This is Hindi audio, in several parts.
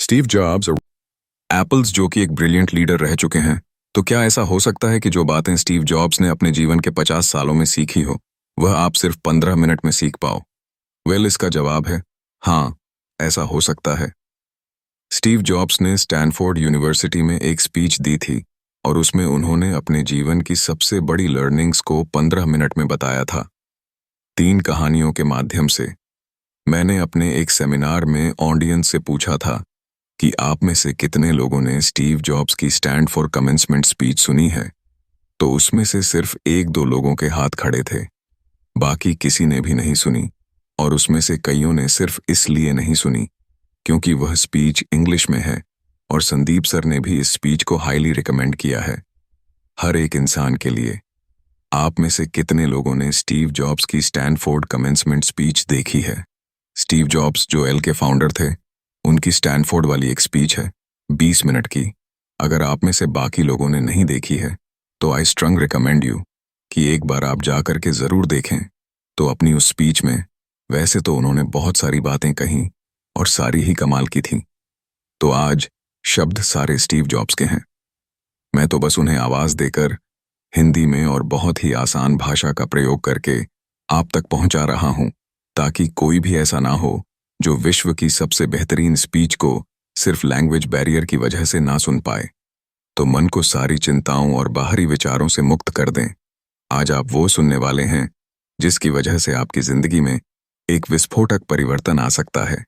स्टीव जॉब्स और एप्पल्स जो कि एक ब्रिलियंट लीडर रह चुके हैं, तो क्या ऐसा हो सकता है कि जो बातें स्टीव जॉब्स ने अपने जीवन के 50 सालों में सीखी हो, वह आप सिर्फ 15 मिनट में सीख पाओ? इसका जवाब है हाँ, ऐसा हो सकता है। स्टीव जॉब्स ने स्टैनफोर्ड यूनिवर्सिटी में एक स्पीच दी थी और उसमें उन्होंने अपने जीवन की सबसे बड़ी लर्निंग्स को 15 मिनट में बताया था। 3 कहानियों के माध्यम से। मैंने अपने एक सेमिनार में ऑडियंस से पूछा था कि आप में से कितने लोगों ने स्टीव जॉब्स की स्टैंड फॉर कमेंसमेंट स्पीच सुनी है। तो उसमें से सिर्फ 1-2 लोगों के हाथ खड़े थे, बाकी किसी ने भी नहीं सुनी। और उसमें से कईयों ने सिर्फ इसलिए नहीं सुनी क्योंकि वह स्पीच इंग्लिश में है और संदीप सर ने भी इस स्पीच को हाईली रिकमेंड किया है हर एक इंसान के लिए। आप में से कितने लोगों ने स्टीव जॉब्स की स्टैनफोर्ड कमेंसमेंट स्पीच देखी है? स्टीव जॉब्स जो एल के फाउंडर थे, उनकी स्टैनफोर्ड वाली एक स्पीच है 20 मिनट की। अगर आप में से बाकी लोगों ने नहीं देखी है तो आई स्ट्रंग रिकमेंड यू कि एक बार आप जा करके ज़रूर देखें। तो अपनी उस स्पीच में वैसे तो उन्होंने बहुत सारी बातें कहीं और सारी ही कमाल की थी। तो आज शब्द सारे स्टीव जॉब्स के हैं। मैं तो बस उन्हें आवाज़ देकर हिंदी में और बहुत ही आसान भाषा का प्रयोग करके आप तक पहुंचा रहा हूं, ताकि कोई भी ऐसा ना हो जो विश्व की सबसे बेहतरीन स्पीच को सिर्फ लैंग्वेज बैरियर की वजह से ना सुन पाए। तो मन को सारी चिंताओं और बाहरी विचारों से मुक्त कर दें। आज आप वो सुनने वाले हैं जिसकी वजह से आपकी जिंदगी में एक विस्फोटक परिवर्तन आ सकता है।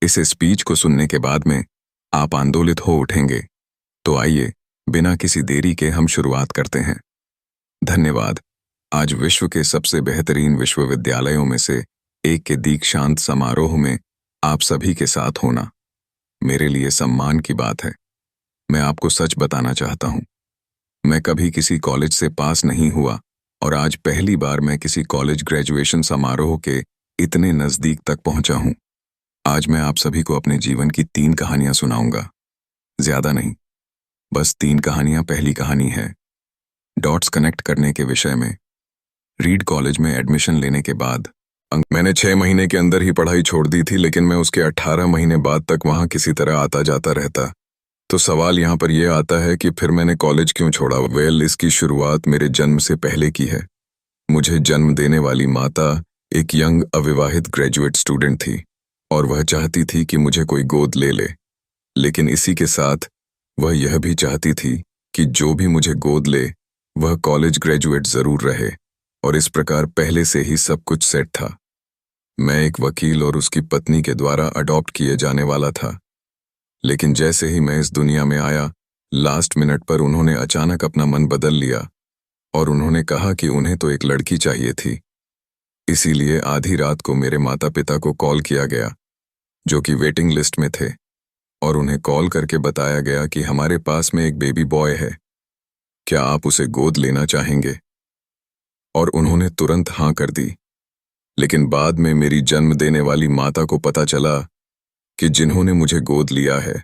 इस स्पीच को सुनने के बाद में आप आंदोलित हो उठेंगे। तो आइए बिना किसी देरी के हम शुरुआत करते हैं। धन्यवाद। आज विश्व के सबसे बेहतरीन विश्वविद्यालयों में से एक के दीक्षांत समारोह में आप सभी के साथ होना मेरे लिए सम्मान की बात है। मैं आपको सच बताना चाहता हूं, मैं कभी किसी कॉलेज से पास नहीं हुआ और आज पहली बार मैं किसी कॉलेज ग्रेजुएशन समारोह के इतने नज़दीक तक पहुंचा हूं। आज मैं आप सभी को अपने जीवन की 3 कहानियां सुनाऊंगा। ज्यादा नहीं, बस 3 कहानियां। पहली कहानी है डॉट्स कनेक्ट करने के विषय में। रीड कॉलेज में एडमिशन लेने के बाद मैंने 6 महीने के अंदर ही पढ़ाई छोड़ दी थी, लेकिन मैं उसके 18 महीने बाद तक वहां किसी तरह आता जाता रहता। तो सवाल यहाँ पर यह आता है कि फिर मैंने कॉलेज क्यों छोड़ा? इसकी शुरुआत मेरे जन्म से पहले की है। मुझे जन्म देने वाली माता एक यंग अविवाहित ग्रेजुएट स्टूडेंट थी और वह चाहती थी कि मुझे कोई गोद ले ले, लेकिन इसी के साथ वह यह भी चाहती थी कि जो भी मुझे गोद ले वह कॉलेज ग्रेजुएट जरूर रहे, और इस प्रकार पहले से ही सब कुछ सेट था। मैं एक वकील और उसकी पत्नी के द्वारा अडॉप्ट किए जाने वाला था, लेकिन जैसे ही मैं इस दुनिया में आया, लास्ट मिनट पर उन्होंने अचानक अपना मन बदल लिया और उन्होंने कहा कि उन्हें तो एक लड़की चाहिए थी। इसीलिए आधी रात को मेरे माता पिता को कॉल किया गया, जो कि वेटिंग लिस्ट में थे, और उन्हें कॉल करके बताया गया कि हमारे पास में एक बेबी बॉय है, क्या आप उसे गोद लेना चाहेंगे? और उन्होंने तुरंत हाँ कर दी। लेकिन बाद में मेरी जन्म देने वाली माता को पता चला कि जिन्होंने मुझे गोद लिया है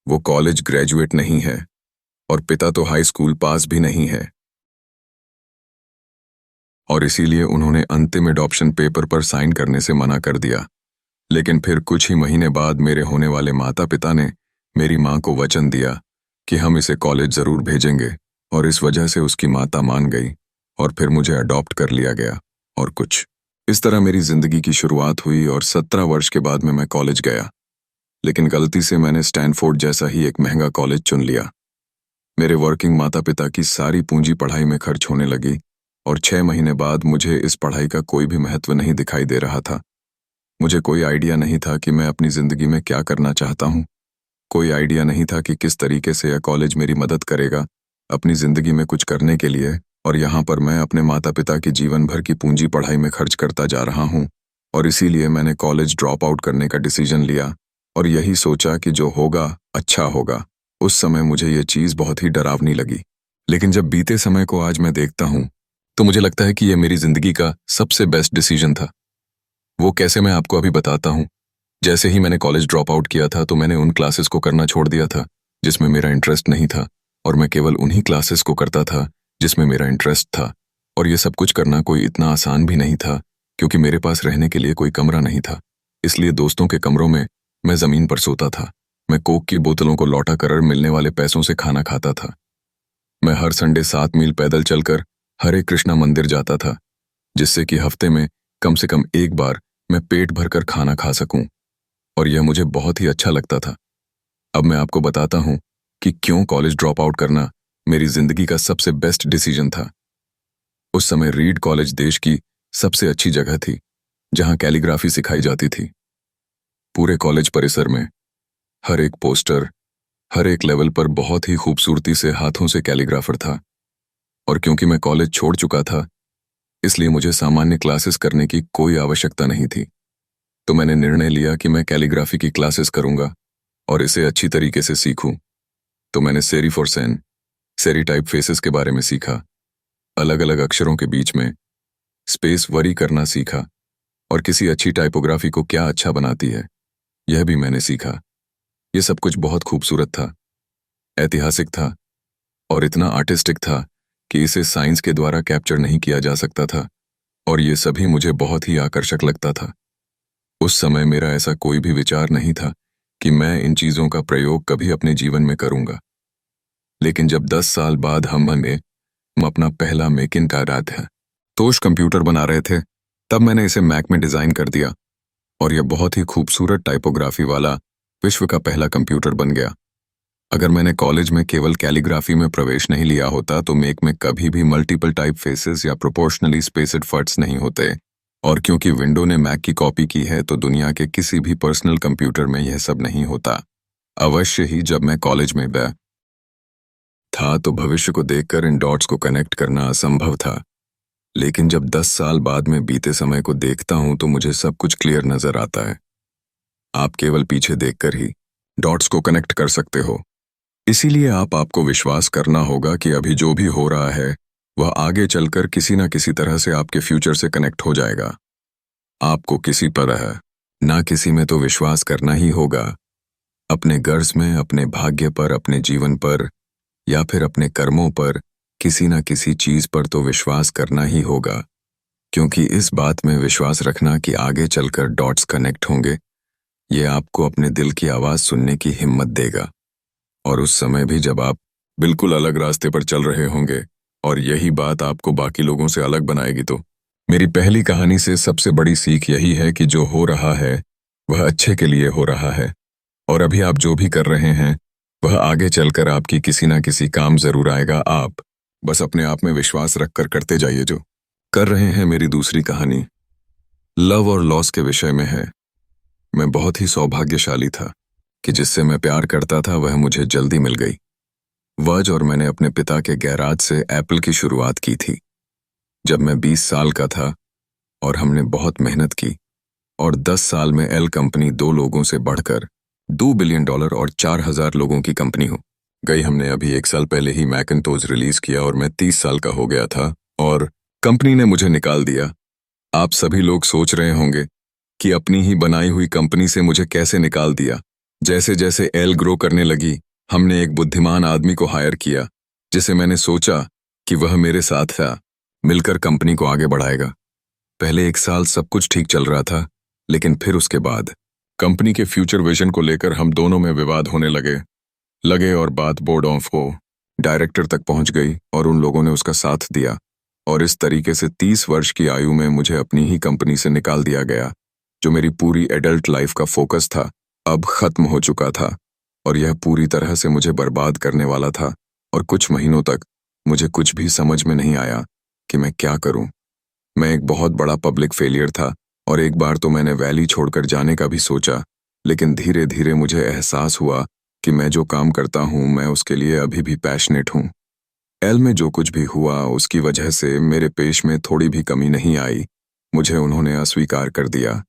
वो कॉलेज ग्रेजुएट नहीं है और पिता तो हाई स्कूल पास भी नहीं है, और इसीलिए उन्होंने अंतिम एडॉप्शन पेपर पर साइन करने से मना कर दिया। लेकिन फिर कुछ ही महीने बाद मेरे होने वाले माता पिता ने मेरी माँ को वचन दिया कि हम इसे कॉलेज ज़रूर भेजेंगे, और इस वजह से उसकी माता मान गई और फिर मुझे अडॉप्ट कर लिया गया। और कुछ इस तरह मेरी ज़िंदगी की शुरुआत हुई और 17 वर्ष के बाद में मैं कॉलेज गया। लेकिन गलती से मैंने स्टैनफोर्ड जैसा ही एक महंगा कॉलेज चुन लिया। मेरे वर्किंग माता पिता की सारी पूंजी पढ़ाई में खर्च होने लगी और 6 महीने बाद मुझे इस पढ़ाई का कोई भी महत्व नहीं दिखाई दे रहा था। मुझे कोई आइडिया नहीं था कि मैं अपनी ज़िंदगी में क्या करना चाहता हूँ। कोई आइडिया नहीं था कि किस तरीके से यह कॉलेज मेरी मदद करेगा अपनी ज़िंदगी में कुछ करने के लिए। और यहाँ पर मैं अपने माता पिता की जीवन भर की पूंजी पढ़ाई में खर्च करता जा रहा हूँ, और इसीलिए मैंने कॉलेज ड्रॉप आउट करने का डिसीजन लिया और यही सोचा कि जो होगा अच्छा होगा। उस समय मुझे ये चीज़ बहुत ही डरावनी लगी, लेकिन जब बीते समय को आज मैं देखता हूँ तो मुझे लगता है कि यह मेरी ज़िंदगी का सबसे बेस्ट डिसीजन था। वो कैसे, मैं आपको अभी बताता हूँ। जैसे ही मैंने कॉलेज ड्रॉप आउट किया था तो मैंने उन क्लासेस को करना छोड़ दिया था जिसमें मेरा इंटरेस्ट नहीं था, और मैं केवल उन्हीं क्लासेस को करता था जिसमें मेरा इंटरेस्ट था। और ये सब कुछ करना कोई इतना आसान भी नहीं था, क्योंकि मेरे पास रहने के लिए कोई कमरा नहीं था। इसलिए दोस्तों के कमरों में मैं ज़मीन पर सोता था मैं कोक की बोतलों को लौटा कर मिलने वाले पैसों से खाना खाता था। मैं हर संडे 7 मील पैदल चलकर हरे कृष्णा मंदिर जाता था, जिससे कि हफ्ते में कम से कम एक बार मैं पेट भरकर खाना खा सकूं, और यह मुझे बहुत ही अच्छा लगता था। अब मैं आपको बताता हूं कि क्यों कॉलेज ड्रॉप आउट करना मेरी जिंदगी का सबसे बेस्ट डिसीजन था। उस समय रीड कॉलेज देश की सबसे अच्छी जगह थी, जहां कैलीग्राफी सिखाई जाती थी। पूरे कॉलेज परिसर में हर एक पोस्टर, हर एक लेवल पर बहुत ही खूबसूरती से हाथों से कैलीग्राफर था। और क्योंकि मैं कॉलेज छोड़ चुका था, इसलिए मुझे सामान्य क्लासेस करने की कोई आवश्यकता नहीं थी। तो मैंने निर्णय लिया कि मैं कैलीग्राफी की क्लासेस करूंगा और इसे अच्छी तरीके से सीखूं। तो मैंने सेरीफोरसेन, सेरी टाइप फेसेस के बारे में सीखा, अलग अलग अक्षरों के बीच में स्पेस वरी करना सीखा, और किसी अच्छी टाइपोग्राफी को क्या अच्छा बनाती है, यह भी मैंने सीखा। यह सब कुछ बहुत खूबसूरत था, ऐतिहासिक था और इतना आर्टिस्टिक था कि इसे साइंस के द्वारा कैप्चर नहीं किया जा सकता था, और ये सभी मुझे बहुत ही आकर्षक लगता था। उस समय मेरा ऐसा कोई भी विचार नहीं था कि मैं इन चीजों का प्रयोग कभी अपने जीवन में करूंगा। लेकिन जब 10 साल बाद हम अपना पहला मेक इन तोश कंप्यूटर बना रहे थे, तब मैंने इसे मैक में डिजाइन कर दिया, और यह बहुत ही खूबसूरत टाइपोग्राफी वाला विश्व का पहला कंप्यूटर बन गया। अगर मैंने कॉलेज में केवल कैलीग्राफी में प्रवेश नहीं लिया होता तो मेक में कभी भी मल्टीपल टाइप फेसेस या प्रोपोर्शनली स्पेस्ड फट्स नहीं होते। और क्योंकि विंडो ने मैक की कॉपी की है, तो दुनिया के किसी भी पर्सनल कंप्यूटर में यह सब नहीं होता। अवश्य ही जब मैं कॉलेज में था तो भविष्य को देखकर इन डॉट्स को कनेक्ट करना असंभव था। लेकिन जब 10 साल बाद में बीते समय को देखता हूं तो मुझे सब कुछ क्लियर नजर आता है। आप केवल पीछे देखकर ही डॉट्स को कनेक्ट कर सकते हो। इसीलिए आपको विश्वास करना होगा कि अभी जो भी हो रहा है वह आगे चलकर किसी न किसी तरह से आपके फ्यूचर से कनेक्ट हो जाएगा। आपको किसी पर ना किसी में तो विश्वास करना ही होगा। अपने गर्ज में, अपने भाग्य पर, अपने जीवन पर, या फिर अपने कर्मों पर, किसी न किसी चीज पर तो विश्वास करना ही होगा। क्योंकि इस बात में विश्वास रखना कि आगे चलकर डॉट्स कनेक्ट होंगे, ये आपको अपने दिल की आवाज सुनने की हिम्मत देगा। और उस समय भी जब आप बिल्कुल अलग रास्ते पर चल रहे होंगे और यही बात आपको बाकी लोगों से अलग बनाएगी। तो मेरी पहली कहानी से सबसे बड़ी सीख यही है कि जो हो रहा है वह अच्छे के लिए हो रहा है, और अभी आप जो भी कर रहे हैं वह आगे चलकर आपकी किसी ना किसी काम जरूर आएगा। आप बस अपने आप में विश्वास रखकर करते जाइए जो कर रहे हैं। मेरी दूसरी कहानी लव और लॉस के विषय में है। मैं बहुत ही सौभाग्यशाली था कि जिससे मैं प्यार करता था वह मुझे जल्दी मिल गई। वज और मैंने अपने पिता के गैराज से एप्पल की शुरुआत की थी जब मैं 20 साल का था, और हमने बहुत मेहनत की और 10 साल में एल कंपनी 2 लोगों से बढ़कर $2 बिलियन और 4000 लोगों की कंपनी हो गई। हमने अभी 1 साल पहले ही मैकिन्टोश रिलीज किया और मैं 30 साल का हो गया था और कंपनी ने मुझे निकाल दिया। आप सभी लोग सोच रहे होंगे कि अपनी ही बनाई हुई कंपनी से मुझे कैसे निकाल दिया। जैसे जैसे एल ग्रो करने लगी, हमने एक बुद्धिमान आदमी को हायर किया जिसे मैंने सोचा कि वह मेरे साथ था, मिलकर कंपनी को आगे बढ़ाएगा। पहले 1 साल सब कुछ ठीक चल रहा था, लेकिन फिर उसके बाद कंपनी के फ्यूचर विजन को लेकर हम दोनों में विवाद होने लगे और बात बोर्ड ऑफ डायरेक्टर तक पहुंच गई और उन लोगों ने उसका साथ दिया, और इस तरीके से 30 वर्ष की आयु में मुझे अपनी ही कंपनी से निकाल दिया गया। जो मेरी पूरी एडल्ट लाइफ का फोकस था अब खत्म हो चुका था, और यह पूरी तरह से मुझे बर्बाद करने वाला था। और कुछ महीनों तक मुझे कुछ भी समझ में नहीं आया कि मैं क्या करूं। मैं एक बहुत बड़ा पब्लिक फेलियर था, और एक बार तो मैंने वैली छोड़कर जाने का भी सोचा, लेकिन धीरे धीरे मुझे एहसास हुआ कि मैं जो काम करता हूं मैं उसके लिए अभी भी पैशनेट हूं। एल में जो कुछ भी हुआ उसकी वजह से मेरे पेश में थोड़ी भी कमी नहीं आई। मुझे उन्होंने अस्वीकार कर दिया,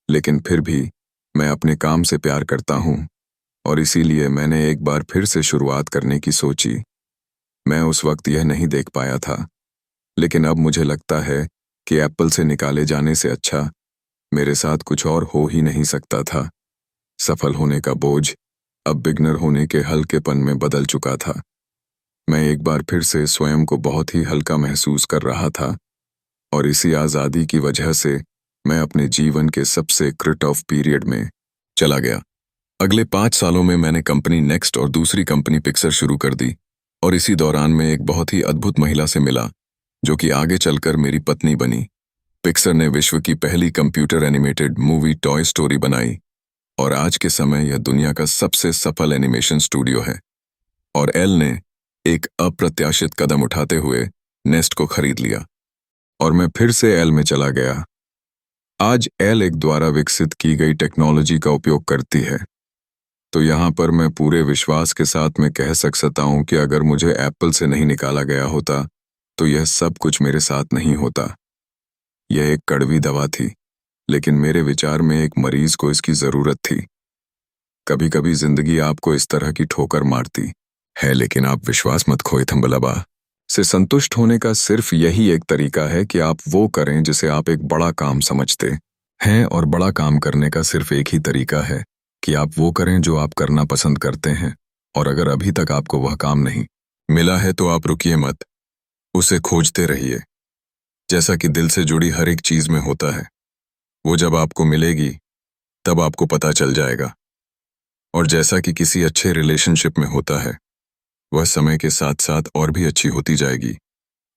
लेकिन फिर भी मैं अपने काम से प्यार करता हूं, और इसीलिए मैंने एक बार फिर से शुरुआत करने की सोची। मैं उस वक्त यह नहीं देख पाया था, लेकिन अब मुझे लगता है कि एप्पल से निकाले जाने से अच्छा मेरे साथ कुछ और हो ही नहीं सकता था। सफल होने का बोझ अब बिगनर होने के हल्केपन में बदल चुका था। मैं एक बार फिर से स्वयं को बहुत ही हल्का महसूस कर रहा था, और इसी आज़ादी की वजह से मैं अपने जीवन के सबसे क्रिट ऑफ पीरियड में चला गया। अगले 5 सालों में मैंने कंपनी नेक्स्ट और दूसरी कंपनी पिक्सर शुरू कर दी और इसी दौरान मैं एक बहुत ही अद्भुत महिला से मिला जो कि आगे चलकर मेरी पत्नी बनी। पिक्सर ने विश्व की पहली computer animated movie toy story बनाई और आज के समय यह दुनिया का सबसे सफल एनिमेशन स्टूडियो है। और एल ने एक अप्रत्याशित कदम उठाते हुए नेस्ट को खरीद लिया और मैं फिर से एल में चला गया। आज एल एक द्वारा विकसित की गई टेक्नोलॉजी का उपयोग करती है। तो यहाँ पर मैं पूरे विश्वास के साथ में कह सकता हूँ कि अगर मुझे एप्पल से नहीं निकाला गया होता तो यह सब कुछ मेरे साथ नहीं होता। यह एक कड़वी दवा थी, लेकिन मेरे विचार में एक मरीज को इसकी जरूरत थी। कभी कभी जिंदगी आपको इस तरह की ठोकर मारती है, लेकिन आप विश्वास मत खोए। थम्बलबा से संतुष्ट होने का सिर्फ यही एक तरीका है कि आप वो करें जिसे आप एक बड़ा काम समझते हैं, और बड़ा काम करने का सिर्फ एक ही तरीका है कि आप वो करें जो आप करना पसंद करते हैं। और अगर अभी तक आपको वह काम नहीं मिला है तो आप रुकिए मत, उसे खोजते रहिए। जैसा कि दिल से जुड़ी हर एक चीज में होता है, वो जब आपको मिलेगी तब आपको पता चल जाएगा। और जैसा कि किसी अच्छे रिलेशनशिप में होता है, वह समय के साथ साथ और भी अच्छी होती जाएगी।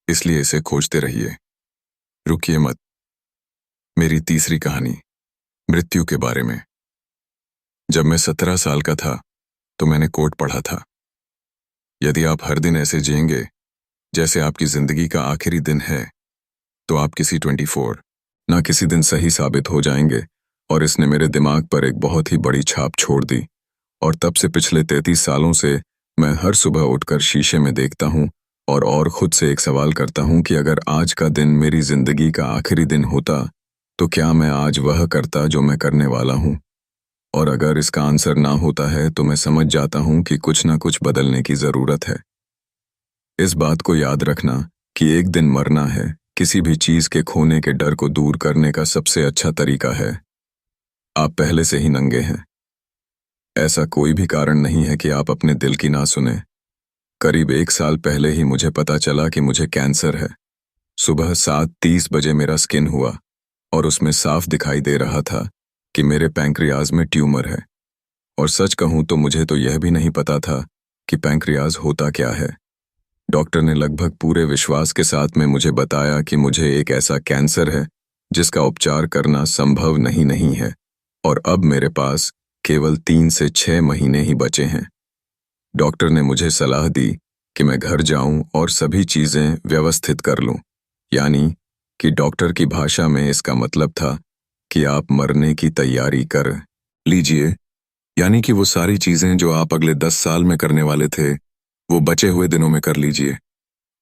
इसलिए इसे खोजते रहिए, रुकिए मत। मेरी तीसरी कहानी मृत्यु के बारे में। जब मैं 17 साल का था तो मैंने कोट पढ़ा था, यदि आप हर दिन ऐसे जिएंगे जैसे आपकी जिंदगी का आखिरी दिन है तो आप किसी 24 ना किसी दिन सही साबित हो जाएंगे। और इसने मेरे दिमाग पर एक बहुत ही बड़ी छाप छोड़ दी। और तब से पिछले 33 सालों से मैं हर सुबह उठकर शीशे में देखता हूँ और खुद से एक सवाल करता हूँ कि अगर आज का दिन मेरी जिंदगी का आखिरी दिन होता तो क्या मैं आज वह करता जो मैं करने वाला हूँ। और अगर इसका आंसर ना होता है तो मैं समझ जाता हूँ कि कुछ ना कुछ बदलने की जरूरत है। इस बात को याद रखना कि एक दिन मरना है किसी भी चीज के खोने के डर को दूर करने का सबसे अच्छा तरीका है। आप पहले से ही नंगे हैं। ऐसा कोई भी कारण नहीं है कि आप अपने दिल की ना सुने। करीब 1 साल पहले ही मुझे पता चला कि मुझे कैंसर है। सुबह 7:30 बजे मेरा स्किन हुआ और उसमें साफ दिखाई दे रहा था कि मेरे पैंक्रियाज में ट्यूमर है। और सच कहूं तो मुझे तो यह भी नहीं पता था कि पैंक्रियाज होता क्या है। डॉक्टर ने लगभग पूरे विश्वास के साथ में मुझे बताया कि मुझे एक ऐसा कैंसर है जिसका उपचार करना संभव नहीं है और अब मेरे पास केवल 3 से 6 महीने ही बचे हैं। डॉक्टर ने मुझे सलाह दी कि मैं घर जाऊं और सभी चीजें व्यवस्थित कर लूं। यानी कि डॉक्टर की भाषा में इसका मतलब था कि आप मरने की तैयारी कर लीजिए। यानी कि वो सारी चीजें जो आप अगले 10 साल में करने वाले थे वो बचे हुए दिनों में कर लीजिए,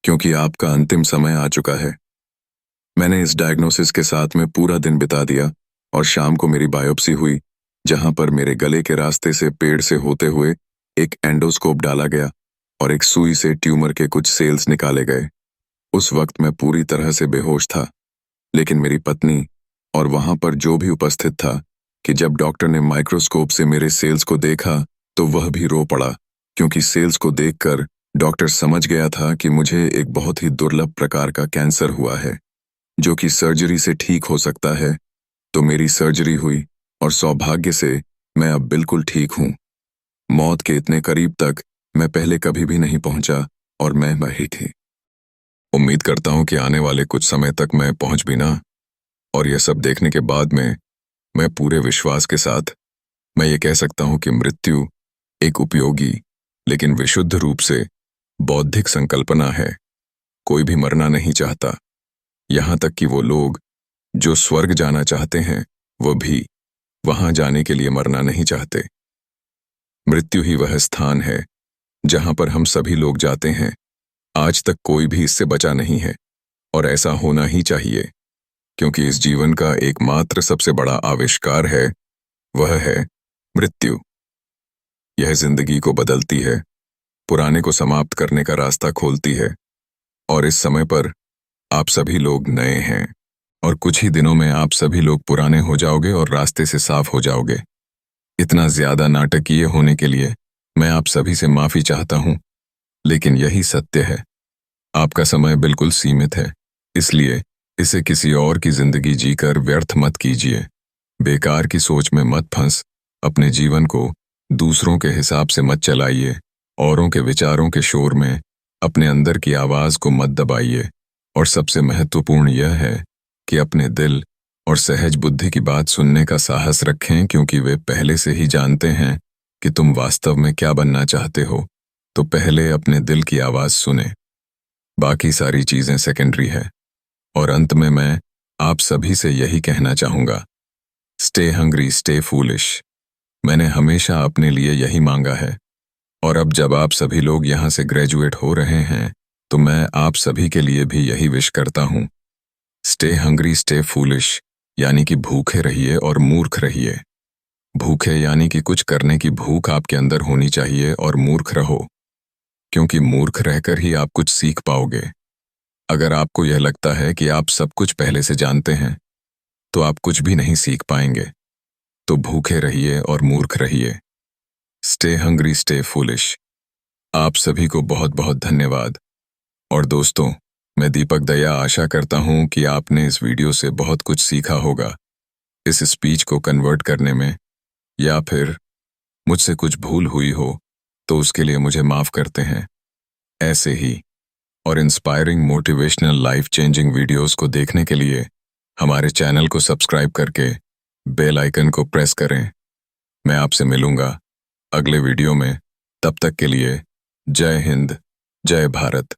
क्योंकि आपका अंतिम समय आ चुका है। मैंने इस डायग्नोसिस के साथ में पूरा दिन बिता दिया और शाम को मेरी बायोप्सी हुई, जहां पर मेरे गले के रास्ते से पेड़ से होते हुए एक एंडोस्कोप डाला गया और एक सुई से ट्यूमर के कुछ सेल्स निकाले गए। उस वक्त मैं पूरी तरह से बेहोश था, लेकिन मेरी पत्नी और वहां पर जो भी उपस्थित था कि जब डॉक्टर ने माइक्रोस्कोप से मेरे सेल्स को देखा तो वह भी रो पड़ा, क्योंकि सेल्स को देखकर डॉक्टर समझ गया था कि मुझे एक बहुत ही दुर्लभ प्रकार का कैंसर हुआ है जो कि सर्जरी से ठीक हो सकता है। तो मेरी सर्जरी हुई और सौभाग्य से मैं अब बिल्कुल ठीक हूं। मौत के इतने करीब तक मैं पहले कभी भी नहीं पहुंचा और मैं वही थी। उम्मीद करता हूं कि आने वाले कुछ समय तक मैं पहुंच भी ना। और यह सब देखने के बाद में मैं पूरे विश्वास के साथ मैं ये कह सकता हूं कि मृत्यु एक उपयोगी लेकिन विशुद्ध रूप से बौद्धिक संकल्पना है। कोई भी मरना नहीं चाहता, यहां तक कि वो लोग जो स्वर्ग जाना चाहते हैं वो भी वहां जाने के लिए मरना नहीं चाहते। मृत्यु ही वह स्थान है जहां पर हम सभी लोग जाते हैं। आज तक कोई भी इससे बचा नहीं है और ऐसा होना ही चाहिए, क्योंकि इस जीवन का एकमात्र सबसे बड़ा आविष्कार है, वह है मृत्यु। यह जिंदगी को बदलती है, पुराने को समाप्त करने का रास्ता खोलती है। और इस समय पर आप सभी लोग नए हैं और कुछ ही दिनों में आप सभी लोग पुराने हो जाओगे और रास्ते से साफ हो जाओगे। इतना ज्यादा नाटकीय होने के लिए मैं आप सभी से माफी चाहता हूं, लेकिन यही सत्य है। आपका समय बिल्कुल सीमित है, इसलिए इसे किसी और की जिंदगी जीकर व्यर्थ मत कीजिए। बेकार की सोच में मत फंस अपने जीवन को दूसरों के हिसाब से मत चलाइए, औरों के विचारों के शोर में अपने अंदर की आवाज को मत दबाइए, और सबसे महत्वपूर्ण यह है कि अपने दिल और सहज बुद्धि की बात सुनने का साहस रखें, क्योंकि वे पहले से ही जानते हैं कि तुम वास्तव में क्या बनना चाहते हो। तो पहले अपने दिल की आवाज सुने, बाकी सारी चीजें सेकेंडरी है। और अंत में मैं आप सभी से यही कहना चाहूंगा, स्टे हंग्री, स्टे फूलिश। मैंने हमेशा अपने लिए यही मांगा है, और अब जब आप सभी लोग यहाँ से ग्रेजुएट हो रहे हैं, तो मैं आप सभी के लिए भी यही विश करता हूँ। स्टे हंग्री, स्टे फूलिश, यानी कि भूखे रहिए और मूर्ख रहिए। भूखे यानी कि कुछ करने की भूख आपके अंदर होनी चाहिए, और मूर्ख रहो, क्योंकि मूर्ख रहकर ही आप कुछ सीख पाओगे। अगर आपको यह लगता है कि आप सब कुछ पहले से जानते हैं, तो आप कुछ भी नहीं सीख पाएंगे। तो भूखे रहिए और मूर्ख रहिए। Stay hungry, stay foolish. आप सभी को बहुत बहुत धन्यवाद। और दोस्तों, मैं दीपक दया आशा करता हूं कि आपने इस वीडियो से बहुत कुछ सीखा होगा। इस स्पीच को कन्वर्ट करने में, या फिर मुझसे कुछ भूल हुई हो, तो उसके लिए मुझे माफ करते हैं। ऐसे ही और inspiring, motivational, life changing videos को देखने के लिए हमारे चैनल को सब्सक्राइब करके बेल आइकन को प्रेस करें। मैं आपसे मिलूंगा अगले वीडियो में। तब तक के लिए जय हिंद, जय भारत।